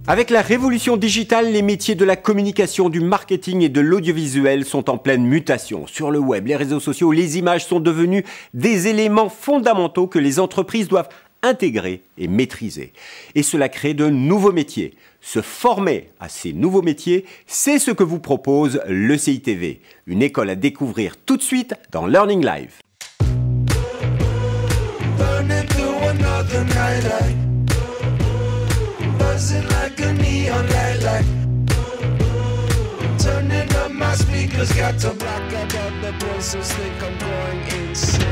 Avec la révolution digitale, les métiers de la communication, du marketing et de l'audiovisuel sont en pleine mutation. Sur le web, les réseaux sociaux, les images sont devenues des éléments fondamentaux que les entreprises doivent intégrer et maîtriser. Et cela crée de nouveaux métiers. Se former à ces nouveaux métiers, c'est ce que vous propose l'ECI TV, une école à découvrir tout de suite dans Learning Live. Buzzing like a neon light. Turning up my speakers, got to block out all the voices, think I'm going insane.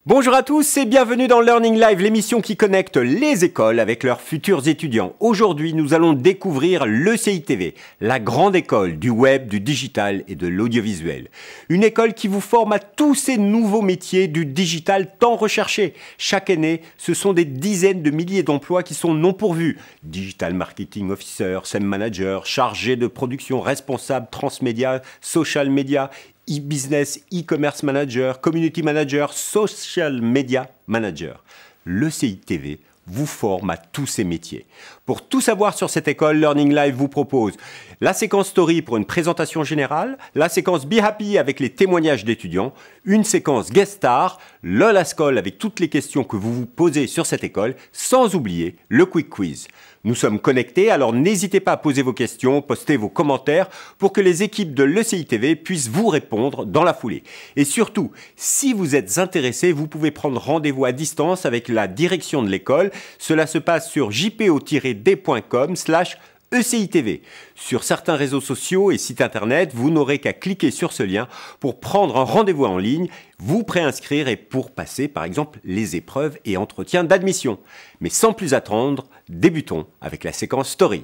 Bonjour à tous et bienvenue dans Learning Live, l'émission qui connecte les écoles avec leurs futurs étudiants. Aujourd'hui, nous allons découvrir l'ECI TV, la grande école du web, du digital et de l'audiovisuel. Une école qui vous forme à tous ces nouveaux métiers du digital tant recherchés. Chaque année, ce sont des dizaines de milliers d'emplois qui sont non pourvus. Digital Marketing Officer, SEM Manager, chargé de production, responsable transmédia, social media, e-business, e-commerce manager, community manager, social media manager. L'ECI TV vous forme à tous ces métiers. Pour tout savoir sur cette école, Learning Live vous propose la séquence Story pour une présentation générale, la séquence Be Happy avec les témoignages d'étudiants, une séquence Guest Star, le Last Call avec toutes les questions que vous vous posez sur cette école, sans oublier le Quick Quiz. Nous sommes connectés, alors n'hésitez pas à poser vos questions, poster vos commentaires pour que les équipes de l'ECI TV puissent vous répondre dans la foulée. Et surtout, si vous êtes intéressé, vous pouvez prendre rendez-vous à distance avec la direction de l'école. Cela se passe sur jpo-d.com/ECITV. Sur certains réseaux sociaux et sites internet, vous n'aurez qu'à cliquer sur ce lien pour prendre un rendez-vous en ligne, vous préinscrire et pour passer par exemple les épreuves et entretiens d'admission. Mais sans plus attendre, débutons avec la séquence Story.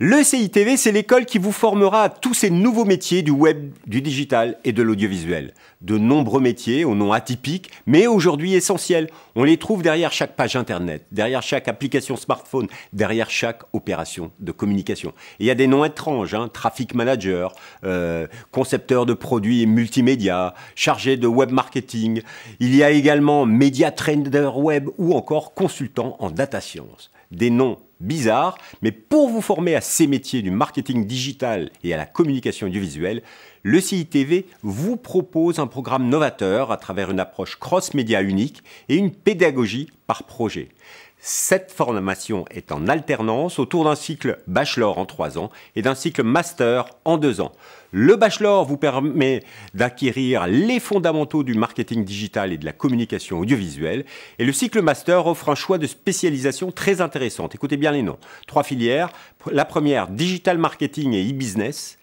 L'ECI TV, c'est l'école qui vous formera à tous ces nouveaux métiers du web, du digital et de l'audiovisuel. De nombreux métiers aux noms atypiques, mais aujourd'hui essentiels. On les trouve derrière chaque page internet, derrière chaque application smartphone, derrière chaque opération de communication. Et il y a des noms étranges, traffic manager, concepteur de produits multimédia, chargé de web marketing. Il y a également média trader web ou encore consultant en data science. Des noms bizarres, mais pour vous former à ces métiers du marketing digital et à la communication audiovisuelle, l'ECI TV vous propose un programme novateur à travers une approche cross-média unique et une pédagogie par projet. Cette formation est en alternance autour d'un cycle bachelor en 3 ans et d'un cycle master en 2 ans. Le bachelor vous permet d'acquérir les fondamentaux du marketing digital et de la communication audiovisuelle et le cycle master offre un choix de spécialisation très intéressant. Écoutez bien les noms. 3 filières. La première, digital marketing et e-business.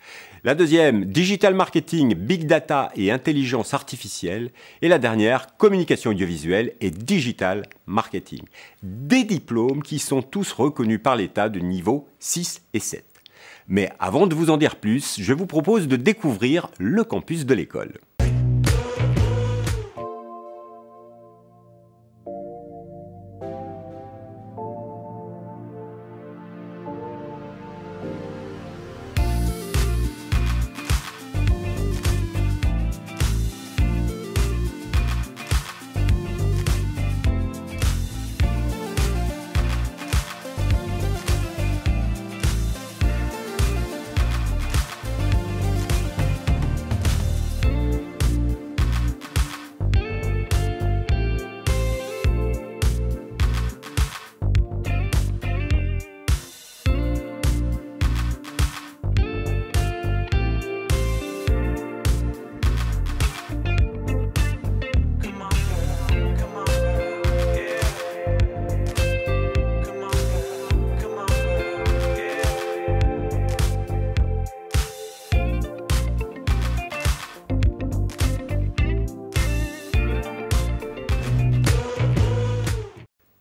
La deuxième, digital marketing, big data et intelligence artificielle. Et la dernière, communication audiovisuelle et digital marketing. Des diplômes qui sont tous reconnus par l'État de niveau 6 et 7. Mais avant de vous en dire plus, je vous propose de découvrir le campus de l'école.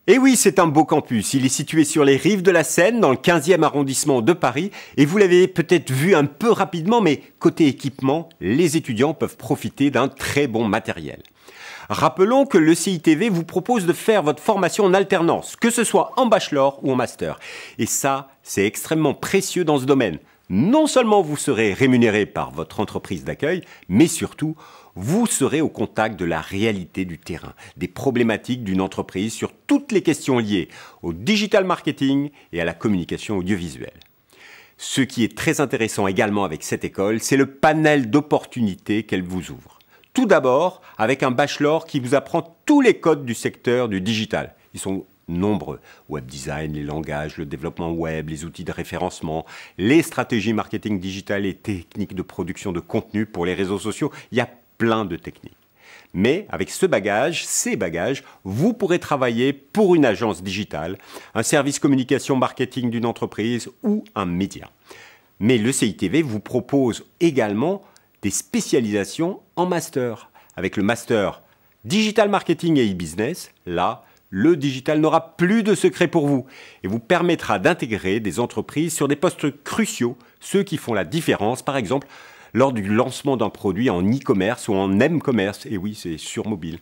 Et oui, c'est un beau campus. Il est situé sur les rives de la Seine, dans le 15e arrondissement de Paris. Et vous l'avez peut-être vu un peu rapidement, mais côté équipement, les étudiants peuvent profiter d'un très bon matériel. Rappelons que l'ECI TV vous propose de faire votre formation en alternance, que ce soit en bachelor ou en master. Et ça, c'est extrêmement précieux dans ce domaine. Non seulement vous serez rémunéré par votre entreprise d'accueil, mais surtout, vous serez au contact de la réalité du terrain, des problématiques d'une entreprise sur toutes les questions liées au digital marketing et à la communication audiovisuelle. Ce qui est très intéressant également avec cette école, c'est le panel d'opportunités qu'elle vous ouvre. Tout d'abord, avec un bachelor qui vous apprend tous les codes du secteur du digital. Ils sont nombreux. Web design, les langages, le développement web, les outils de référencement, les stratégies marketing digital et techniques de production de contenu pour les réseaux sociaux. Il y a plein de techniques. Mais avec ces bagages, vous pourrez travailler pour une agence digitale, un service communication marketing d'une entreprise ou un média. Mais le CITV vous propose également des spécialisations en master. Avec le master Digital Marketing et e-business, là, le digital n'aura plus de secret pour vous et vous permettra d'intégrer des entreprises sur des postes cruciaux, ceux qui font la différence, par exemple, lors du lancement d'un produit en e-commerce ou en m-commerce. Et oui, c'est sur mobile.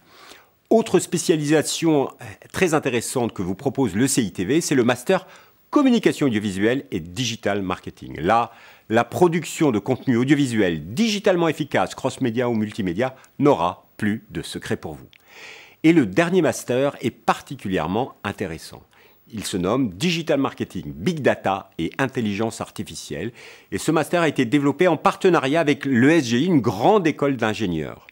Autre spécialisation très intéressante que vous propose le CITV, c'est le master communication audiovisuelle et digital marketing. Là, la production de contenu audiovisuel digitalement efficace, cross-média ou multimédia, n'aura plus de secret pour vous. Et le dernier master est particulièrement intéressant. Il se nomme Digital Marketing, Big Data et Intelligence Artificielle. Et ce master a été développé en partenariat avec l'ESGI, une grande école d'ingénieurs.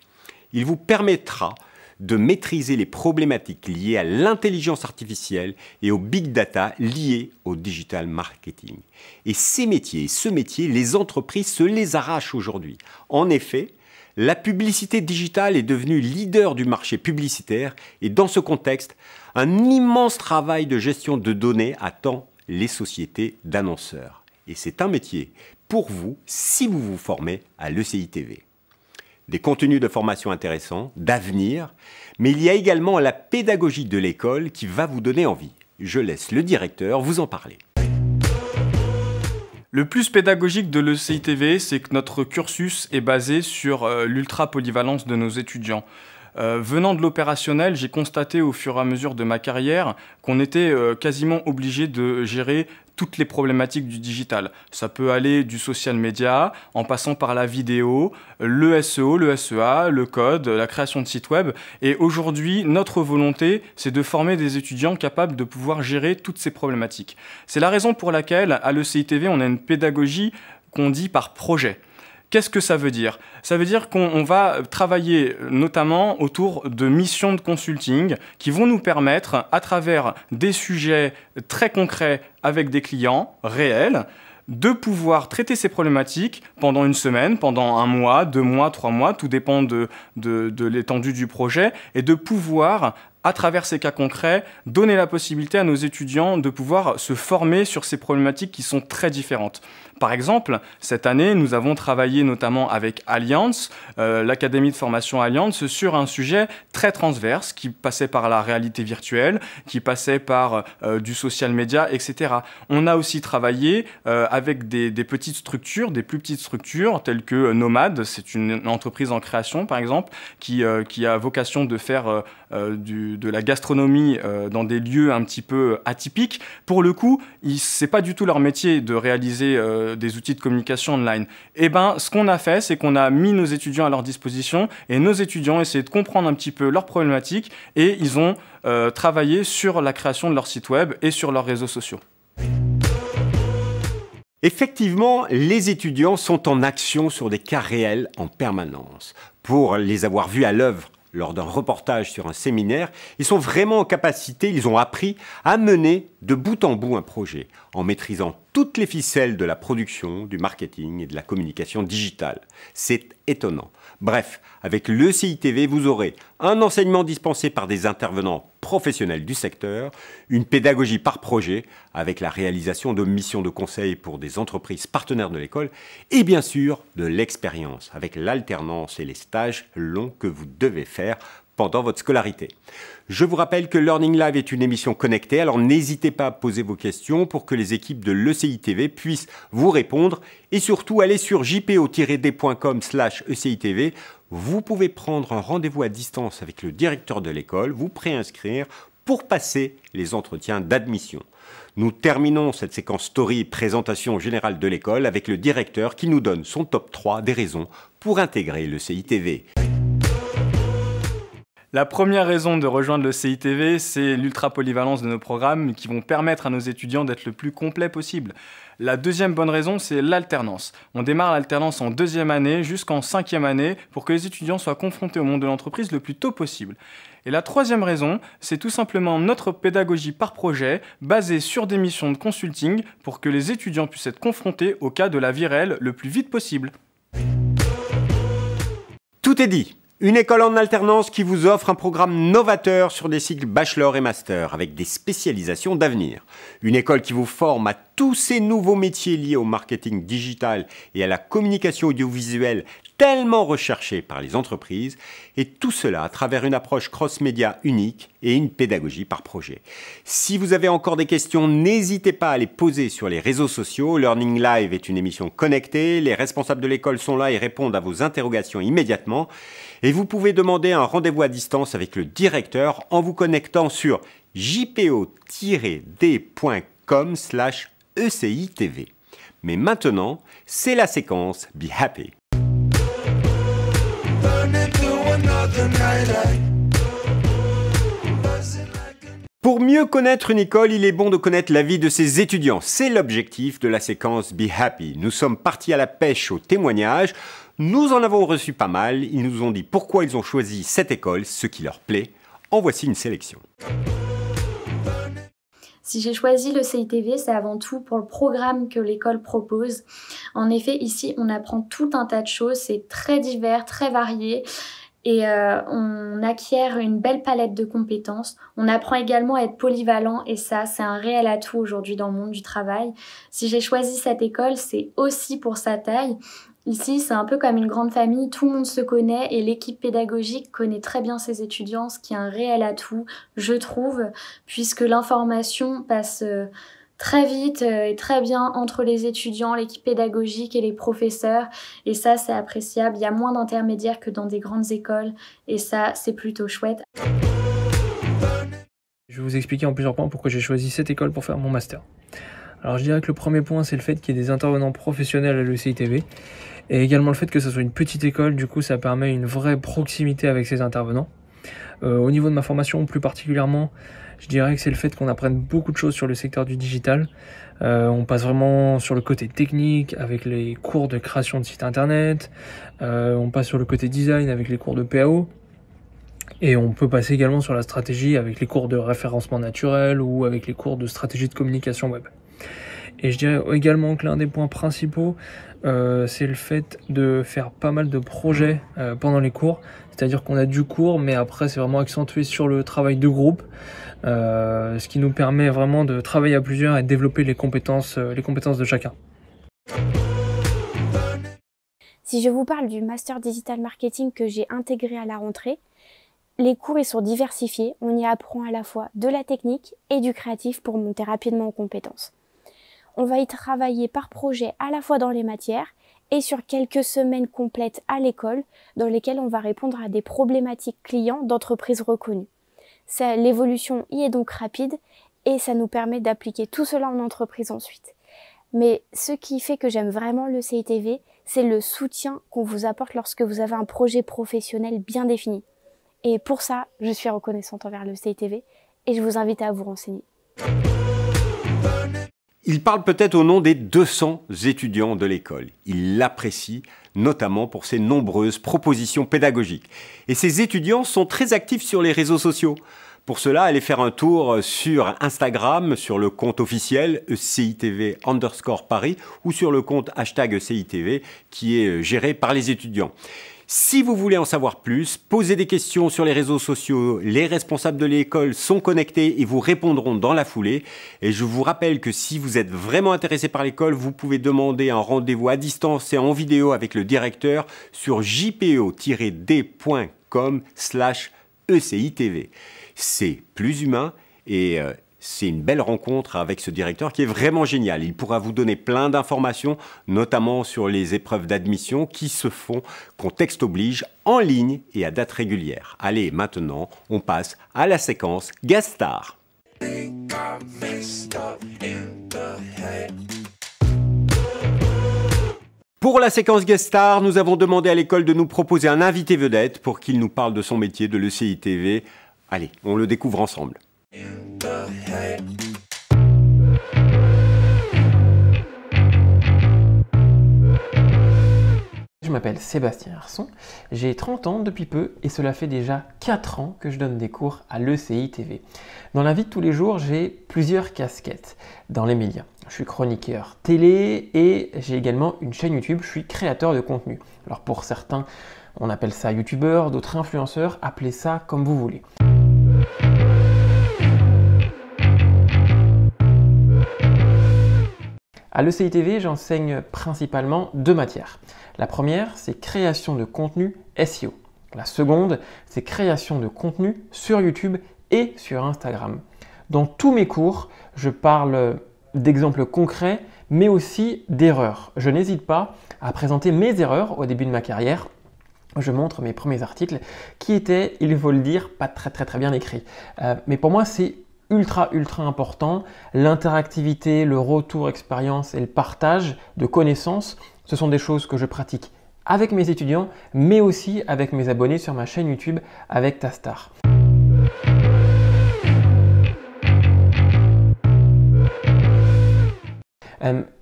Il vous permettra de maîtriser les problématiques liées à l'intelligence artificielle et au Big Data liés au Digital Marketing. Et ce métier, les entreprises se les arrachent aujourd'hui. En effet, la publicité digitale est devenue leader du marché publicitaire et dans ce contexte, un immense travail de gestion de données attend les sociétés d'annonceurs. Et c'est un métier pour vous si vous vous formez à l'ECITV. Des contenus de formation intéressants, d'avenir, mais il y a également la pédagogie de l'école qui va vous donner envie. Je laisse le directeur vous en parler. Le plus pédagogique de l'ECITV, c'est que notre cursus est basé sur l'ultra-polyvalence de nos étudiants. Venant de l'opérationnel, j'ai constaté au fur et à mesure de ma carrière qu'on était quasiment obligé de gérer toutes les problématiques du digital. Ça peut aller du social media, en passant par la vidéo, le SEO, le SEA, le code, la création de sites web. Et aujourd'hui, notre volonté, c'est de former des étudiants capables de pouvoir gérer toutes ces problématiques. C'est la raison pour laquelle, à l'ECITV, on a une pédagogie qu'on dit par projet. Qu'est-ce que ça veut dire? Ça veut dire qu'on va travailler notamment autour de missions de consulting qui vont nous permettre, à travers des sujets très concrets avec des clients réels, de pouvoir traiter ces problématiques pendant une semaine, pendant un mois, 2 mois, 3 mois, tout dépend de l'étendue du projet, et de pouvoir, à travers ces cas concrets, donner la possibilité à nos étudiants de pouvoir se former sur ces problématiques qui sont très différentes. Par exemple, cette année, nous avons travaillé notamment avec Allianz, l'Académie de formation Allianz, sur un sujet très transverse qui passait par la réalité virtuelle, qui passait par du social media, etc. On a aussi travaillé avec des petites structures, des plus petites structures, telles que Nomad, c'est une entreprise en création par exemple, qui a vocation de faire de la gastronomie dans des lieux un petit peu atypiques. Pour le coup, c'est pas du tout leur métier de réaliser des outils de communication online. Et ben, ce qu'on a fait, c'est qu'on a mis nos étudiants à leur disposition et nos étudiants ont essayé de comprendre un petit peu leurs problématiques et ils ont travaillé sur la création de leur site web et sur leurs réseaux sociaux. Effectivement, les étudiants sont en action sur des cas réels en permanence. Pour les avoir vus à l'œuvre lors d'un reportage sur un séminaire, ils sont vraiment en capacité, ils ont appris à mener de bout en bout un projet, en maîtrisant toutes les ficelles de la production, du marketing et de la communication digitale. C'est étonnant. Bref, avec l'ECITV, vous aurez un enseignement dispensé par des intervenants professionnels du secteur, une pédagogie par projet avec la réalisation de missions de conseil pour des entreprises partenaires de l'école et bien sûr de l'expérience avec l'alternance et les stages longs que vous devez faire pendant votre scolarité. Je vous rappelle que Learning Live est une émission connectée, alors n'hésitez pas à poser vos questions pour que les équipes de l'ECITV puissent vous répondre et surtout allez sur jpo-d.com/ECITV. Vous pouvez prendre un rendez-vous à distance avec le directeur de l'école, vous préinscrire pour passer les entretiens d'admission. Nous terminons cette séquence story présentation générale de l'école avec le directeur qui nous donne son top 3 des raisons pour intégrer le CITV. La première raison de rejoindre le CITV, c'est l'ultra-polyvalence de nos programmes qui vont permettre à nos étudiants d'être le plus complet possible. La deuxième bonne raison, c'est l'alternance. On démarre l'alternance en 2e année jusqu'en 5e année pour que les étudiants soient confrontés au monde de l'entreprise le plus tôt possible. Et la troisième raison, c'est tout simplement notre pédagogie par projet basée sur des missions de consulting pour que les étudiants puissent être confrontés au cas de la vie réelle le plus vite possible. Tout est dit. Une école en alternance qui vous offre un programme novateur sur des cycles bachelor et master avec des spécialisations d'avenir. Une école qui vous forme à tous ces nouveaux métiers liés au marketing digital et à la communication audiovisuelle tellement recherchés par les entreprises, et tout cela à travers une approche cross-média unique et une pédagogie par projet. Si vous avez encore des questions, n'hésitez pas à les poser sur les réseaux sociaux. Learning Live est une émission connectée, les responsables de l'école sont là et répondent à vos interrogations immédiatement. Et vous pouvez demander un rendez-vous à distance avec le directeur en vous connectant sur jpo-d.com/ECITV. Mais maintenant, c'est la séquence Be Happy. Pour mieux connaître une école, il est bon de connaître la vie de ses étudiants. C'est l'objectif de la séquence Be Happy. Nous sommes partis à la pêche aux témoignages. Nous en avons reçu pas mal. Ils nous ont dit pourquoi ils ont choisi cette école, ce qui leur plaît. En voici une sélection. Si j'ai choisi le CITV, c'est avant tout pour le programme que l'école propose. En effet, ici, on apprend tout un tas de choses. C'est très divers, très varié. Et on acquiert une belle palette de compétences. On apprend également à être polyvalent et ça, c'est un réel atout aujourd'hui dans le monde du travail. Si j'ai choisi cette école, c'est aussi pour sa taille. Ici, c'est un peu comme une grande famille, tout le monde se connaît et l'équipe pédagogique connaît très bien ses étudiants, ce qui est un réel atout, je trouve, puisque l'information passe très vite et très bien entre les étudiants, l'équipe pédagogique et les professeurs. Et ça, c'est appréciable. Il y a moins d'intermédiaires que dans des grandes écoles. Et ça, c'est plutôt chouette. Je vais vous expliquer en plusieurs points pourquoi j'ai choisi cette école pour faire mon master. Alors je dirais que le premier point, c'est le fait qu'il y ait des intervenants professionnels à l'ECITV. Et également le fait que ce soit une petite école, du coup ça permet une vraie proximité avec ces intervenants. Au niveau de ma formation plus particulièrement, je dirais que c'est le fait qu'on apprenne beaucoup de choses sur le secteur du digital. On passe vraiment sur le côté technique avec les cours de création de sites internet. On passe sur le côté design avec les cours de PAO. Et on peut passer également sur la stratégie avec les cours de référencement naturel ou avec les cours de stratégie de communication web. Et je dirais également que l'un des points principaux, c'est le fait de faire pas mal de projets pendant les cours. C'est-à-dire qu'on a du cours, mais après c'est vraiment accentué sur le travail de groupe, ce qui nous permet vraiment de travailler à plusieurs et de développer les compétences de chacun. Si je vous parle du Master Digital Marketing que j'ai intégré à la rentrée, les cours ils sont diversifiés, on y apprend à la fois de la technique et du créatif pour monter rapidement en compétences. On va y travailler par projet à la fois dans les matières et sur quelques semaines complètes à l'école dans lesquelles on va répondre à des problématiques clients d'entreprises reconnues. L'évolution y est donc rapide et ça nous permet d'appliquer tout cela en entreprise ensuite. Mais ce qui fait que j'aime vraiment le CITV, c'est le soutien qu'on vous apporte lorsque vous avez un projet professionnel bien défini. Et pour ça, je suis reconnaissante envers le CITV et je vous invite à vous renseigner. Il parle peut-être au nom des 200 étudiants de l'école. Il l'apprécie notamment pour ses nombreuses propositions pédagogiques. Et ces étudiants sont très actifs sur les réseaux sociaux. Pour cela, allez faire un tour sur Instagram, sur le compte officiel CITV_Paris ou sur le compte #CITV qui est géré par les étudiants. Si vous voulez en savoir plus, posez des questions sur les réseaux sociaux. Les responsables de l'école sont connectés et vous répondront dans la foulée. Et je vous rappelle que si vous êtes vraiment intéressé par l'école, vous pouvez demander un rendez-vous à distance et en vidéo avec le directeur sur jpo-d.com/ECITV. C'est plus humain et c'est une belle rencontre avec ce directeur qui est vraiment génial. Il pourra vous donner plein d'informations, notamment sur les épreuves d'admission qui se font, contexte oblige, en ligne et à date régulière. Allez, maintenant, on passe à la séquence Guest Star. Pour la séquence Guest Star, nous avons demandé à l'école de nous proposer un invité vedette pour qu'il nous parle de son métier de l'ECI TV. Allez, on le découvre ensemble. Je m'appelle Sébastien Arson, j'ai 30 ans depuis peu et cela fait déjà 4 ans que je donne des cours à l'ECI TV. Dans la vie de tous les jours, j'ai plusieurs casquettes dans les médias. Je suis chroniqueur télé et j'ai également une chaîne YouTube, je suis créateur de contenu. Alors pour certains, on appelle ça youtubeur, d'autres influenceurs, appelez ça comme vous voulez. À l'ECI TV, j'enseigne principalement 2 matières. La première, c'est création de contenu SEO. La seconde, c'est création de contenu sur YouTube et sur Instagram. Dans tous mes cours, je parle d'exemples concrets, mais aussi d'erreurs. Je n'hésite pas à présenter mes erreurs au début de ma carrière. Je montre mes premiers articles qui étaient, il faut le dire, pas très bien écrits. Mais pour moi, c'est ultra important. L'interactivité, le retour expérience et le partage de connaissances, ce sont des choses que je pratique avec mes étudiants, mais aussi avec mes abonnés sur ma chaîne YouTube avec Tastar.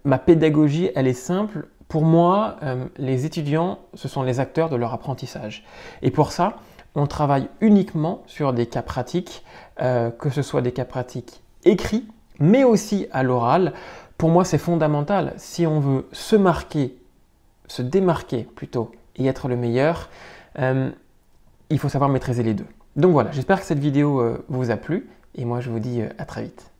Ma pédagogie, elle est simple. Pour moi, les étudiants, ce sont les acteurs de leur apprentissage. Et pour ça, on travaille uniquement sur des cas pratiques, que ce soit des cas pratiques écrits, mais aussi à l'oral. Pour moi, c'est fondamental. Si on veut se démarquer plutôt, et être le meilleur, il faut savoir maîtriser les deux. Donc voilà, j'espère que cette vidéo vous a plu, et moi je vous dis à très vite.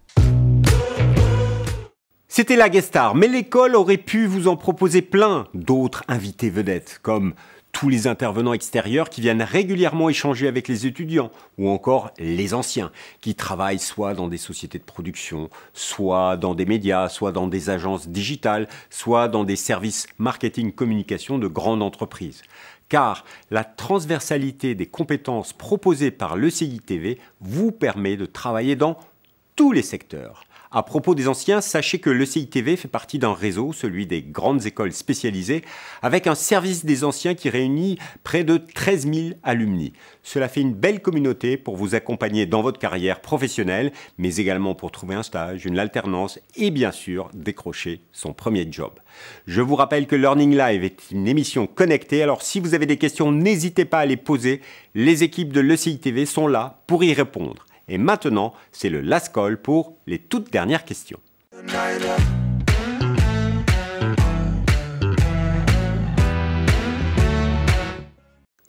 C'était la Guest Star, mais l'école aurait pu vous en proposer plein d'autres invités vedettes, comme tous les intervenants extérieurs qui viennent régulièrement échanger avec les étudiants, ou encore les anciens, qui travaillent soit dans des sociétés de production, soit dans des médias, soit dans des agences digitales, soit dans des services marketing-communication de grandes entreprises. Car la transversalité des compétences proposées par l'ECI TV vous permet de travailler dans tous les secteurs. À propos des anciens, sachez que l'ECI TV fait partie d'un réseau, celui des grandes écoles spécialisées, avec un service des anciens qui réunit près de 13 000 alumni. Cela fait une belle communauté pour vous accompagner dans votre carrière professionnelle, mais également pour trouver un stage, une alternance et bien sûr décrocher son premier job. Je vous rappelle que Learning Live est une émission connectée, alors si vous avez des questions, n'hésitez pas à les poser. Les équipes de l'ECI TV sont là pour y répondre. Et maintenant, c'est le last call pour les toutes dernières questions.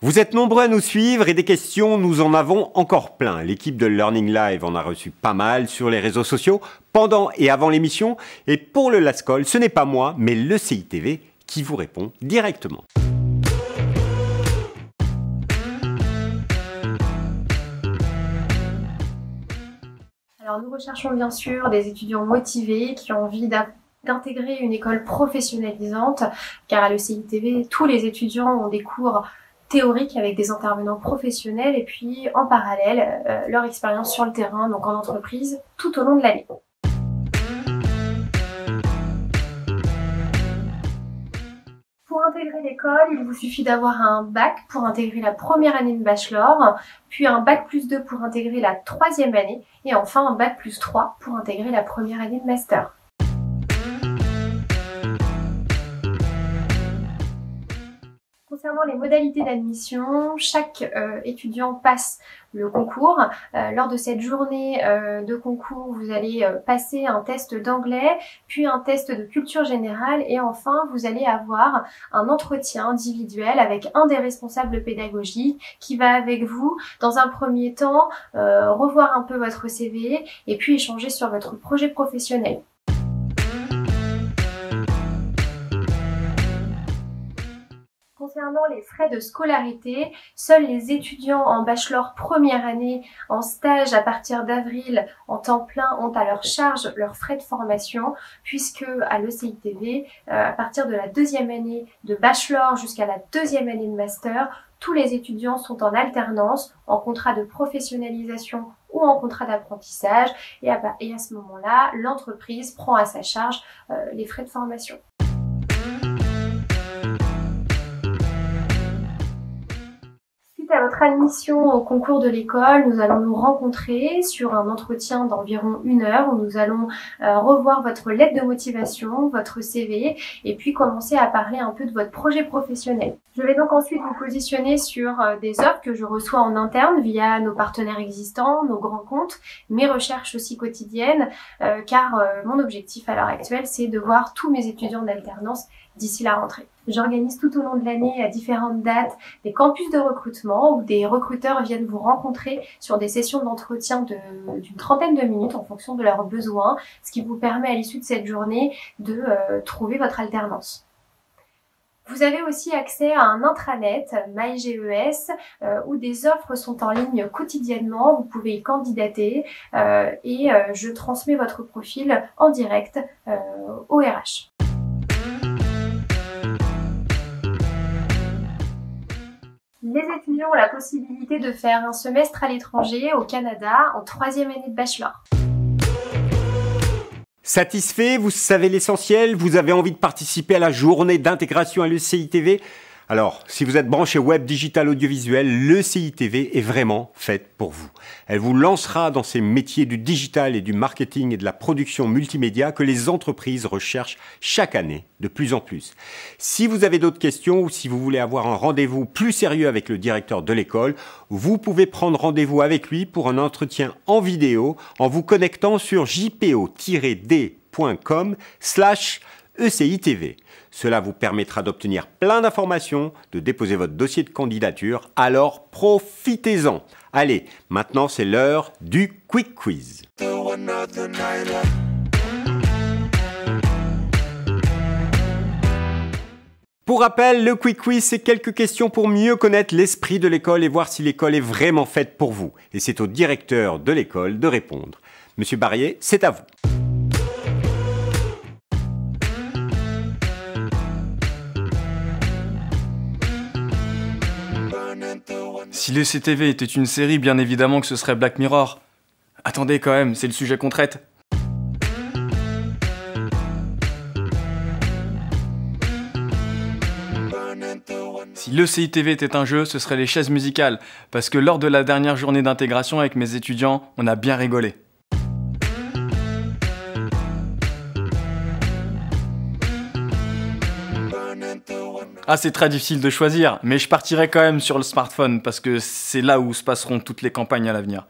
Vous êtes nombreux à nous suivre et des questions, nous en avons encore plein. L'équipe de Learning Live en a reçu pas mal sur les réseaux sociaux, pendant et avant l'émission. Et pour le last call, ce n'est pas moi, mais l'ECI TV qui vous répond directement. Alors nous recherchons bien sûr des étudiants motivés qui ont envie d'intégrer une école professionnalisante, car à l'ECI TV, tous les étudiants ont des cours théoriques avec des intervenants professionnels et puis en parallèle leur expérience sur le terrain, donc en entreprise, tout au long de l'année. Pour intégrer l'école, il vous suffit d'avoir un bac pour intégrer la première année de bachelor, puis un bac plus 2 pour intégrer la 3e année, et enfin un bac plus 3 pour intégrer la première année de master. Concernant les modalités d'admission, chaque étudiant passe le concours. Lors de cette journée de concours, vous allez passer un test d'anglais, puis un test de culture générale et enfin vous allez avoir un entretien individuel avec un des responsables pédagogiques qui va avec vous, dans un premier temps, revoir un peu votre CV et puis échanger sur votre projet professionnel. Concernant les frais de scolarité, seuls les étudiants en bachelor première année, en stage à partir d'avril, en temps plein, ont à leur charge leurs frais de formation, puisque à l'ECITV, à partir de la deuxième année de bachelor jusqu'à la deuxième année de master, tous les étudiants sont en alternance, en contrat de professionnalisation ou en contrat d'apprentissage, et à ce moment-là, l'entreprise prend à sa charge les frais de formation. À votre admission au concours de l'école, nous allons nous rencontrer sur un entretien d'environ 1 heure où nous allons revoir votre lettre de motivation, votre CV et puis commencer à parler un peu de votre projet professionnel. Je vais donc ensuite vous positionner sur des offres que je reçois en interne via nos partenaires existants, nos grands comptes, mes recherches aussi quotidiennes, car mon objectif à l'heure actuelle, c'est de voir tous mes étudiants d'alternance d'ici la rentrée. J'organise tout au long de l'année à différentes dates des campus de recrutement où des recruteurs viennent vous rencontrer sur des sessions d'entretien d'une trentaine de minutes en fonction de leurs besoins, ce qui vous permet à l'issue de cette journée de trouver votre alternance. Vous avez aussi accès à un intranet, MyGES, où des offres sont en ligne quotidiennement, vous pouvez y candidater et je transmets votre profil en direct au RH. Les étudiants ont la possibilité de faire un semestre à l'étranger, au Canada, en 3e année de bachelor. Satisfait, vous savez l'essentiel, vous avez envie de participer à la journée d'intégration à l'ECITV? Alors, si vous êtes branché web, digital, audiovisuel, l'ECITV est vraiment faite pour vous. Elle vous lancera dans ces métiers du digital et du marketing et de la production multimédia que les entreprises recherchent chaque année de plus en plus. Si vous avez d'autres questions ou si vous voulez avoir un rendez-vous plus sérieux avec le directeur de l'école, vous pouvez prendre rendez-vous avec lui pour un entretien en vidéo en vous connectant sur jpo-d.com/ECITV. Cela vous permettra d'obtenir plein d'informations, de déposer votre dossier de candidature, alors profitez-en. Allez, maintenant c'est l'heure du Quick Quiz. Pour rappel, le Quick Quiz, c'est quelques questions pour mieux connaître l'esprit de l'école et voir si l'école est vraiment faite pour vous. Et c'est au directeur de l'école de répondre. Monsieur Barrier, c'est à vous. Si l'ECITV était une série, bien évidemment que ce serait Black Mirror. Attendez quand même, c'est le sujet qu'on traite. Si l'ECITV était un jeu, ce serait les chaises musicales, parce que lors de la dernière journée d'intégration avec mes étudiants, on a bien rigolé. Ah, c'est très difficile de choisir, mais je partirai quand même sur le smartphone parce que c'est là où se passeront toutes les campagnes à l'avenir.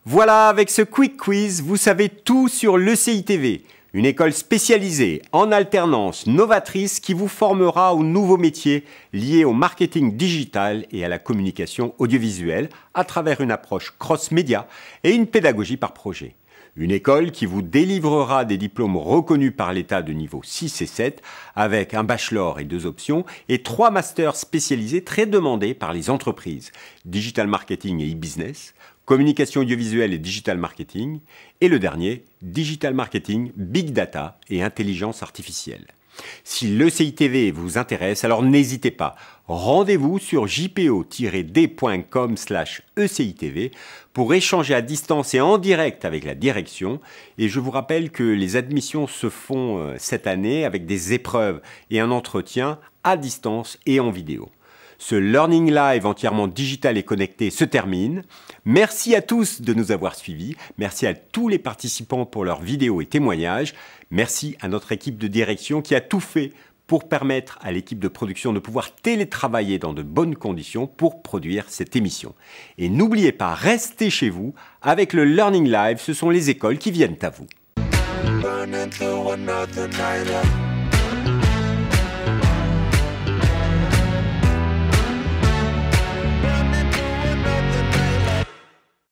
Voilà, avec ce Quick Quiz, vous savez tout sur l'ECITV, une école spécialisée en alternance novatrice qui vous formera aux nouveaux métiers liés au marketing digital et à la communication audiovisuelle à travers une approche cross-média et une pédagogie par projet. Une école qui vous délivrera des diplômes reconnus par l'État de niveau 6 et 7 avec un bachelor et 2 options et 3 masters spécialisés très demandés par les entreprises. Digital marketing et e-business, communication audiovisuelle et digital marketing et le dernier, digital marketing, big data et intelligence artificielle. Si l'ECITV vous intéresse, alors n'hésitez pas. Rendez-vous sur jpo-d.com/ECITV pour échanger à distance et en direct avec la direction. Et je vous rappelle que les admissions se font cette année avec des épreuves et un entretien à distance et en vidéo. Ce Learning Live entièrement digital et connecté se termine. Merci à tous de nous avoir suivis. Merci à tous les participants pour leurs vidéos et témoignages. Merci à notre équipe de direction qui a tout fait pour permettre à l'équipe de production de pouvoir télétravailler dans de bonnes conditions pour produire cette émission. Et n'oubliez pas, restez chez vous. Avec le Learning Live, ce sont les écoles qui viennent à vous.